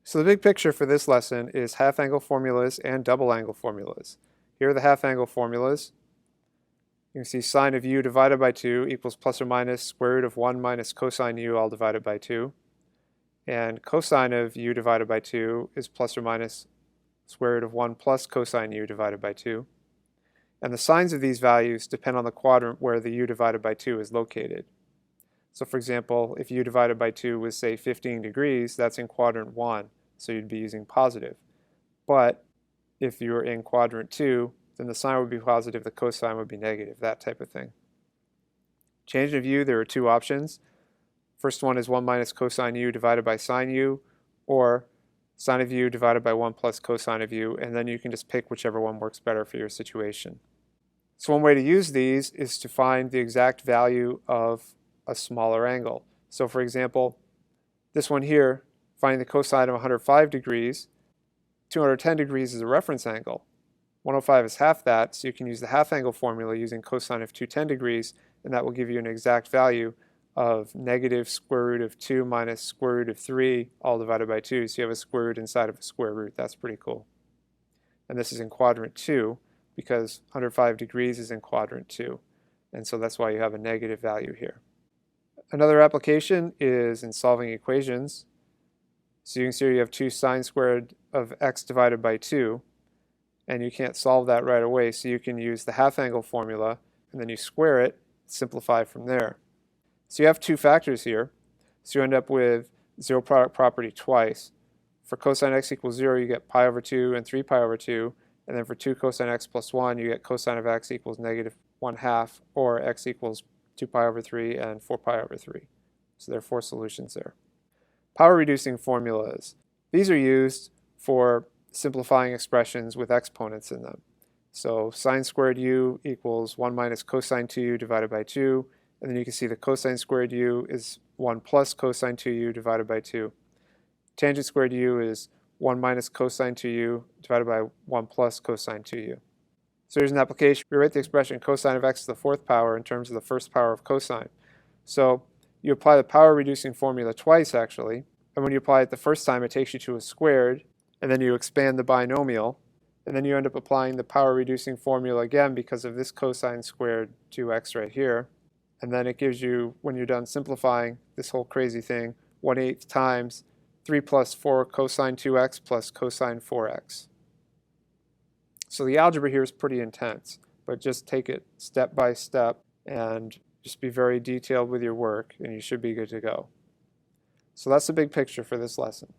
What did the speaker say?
So the big picture for this lesson is half-angle formulas and double-angle formulas. Here are the half-angle formulas. You can see sine of u divided by 2 equals plus or minus square root of 1 minus cosine u all divided by 2. And cosine of u divided by 2 is plus or minus square root of 1 plus cosine u divided by 2. And the signs of these values depend on the quadrant where the u divided by 2 is located. So for example, if u divided by 2 was, say, 15 degrees, that's in quadrant 1, so you'd be using positive. But if you were in quadrant 2, then the sine would be positive, the cosine would be negative, that type of thing. Change of u, there are two options. First one is 1 minus cosine u divided by sine u, or sine of u divided by 1 plus cosine of u, and then you can just pick whichever one works better for your situation. So one way to use these is to find the exact value of a smaller angle. So for example, this one here, finding the cosine of 105 degrees, 210 degrees is a reference angle. 105 is half that, so you can use the half-angle formula using cosine of 210 degrees, and that will give you an exact value of negative square root of 2 minus square root of 3 all divided by 2. So you have a square root inside of a square root. That's pretty cool. And this is in quadrant 2 because 105 degrees is in quadrant 2. And so that's why you have a negative value here. Another application is in solving equations. So you can see here you have 2 sine squared of x divided by 2. And you can't solve that right away, so you can use the half-angle formula, and then you square it, simplify from there. So you have two factors here, so you end up with zero product property twice. For cosine x equals 0, you get pi over 2 and 3 pi over 2, and then for 2 cosine x plus 1, you get cosine of x equals negative 1/2, or x equals 2 pi over 3 and 4 pi over 3. So there are 4 solutions there. Power-reducing formulas. These are used for simplifying expressions with exponents in them. So sine squared u equals 1 minus cosine 2u divided by 2, and then you can see the cosine squared u is 1 plus cosine 2u divided by 2. Tangent squared u is 1 minus cosine 2u divided by 1 plus cosine 2u. So here's an application. We write the expression cosine of x to the 4th power in terms of the first power of cosine. So you apply the power-reducing formula twice, actually, and when you apply it the first time, it takes you to a squared, and then you expand the binomial, and then you end up applying the power-reducing formula again because of this cosine squared 2x right here, and then it gives you, when you're done simplifying this whole crazy thing, 1/8 times 3 plus 4 cosine 2x plus cosine 4x. So the algebra here is pretty intense, but just take it step by step and just be very detailed with your work, and you should be good to go. So that's the big picture for this lesson.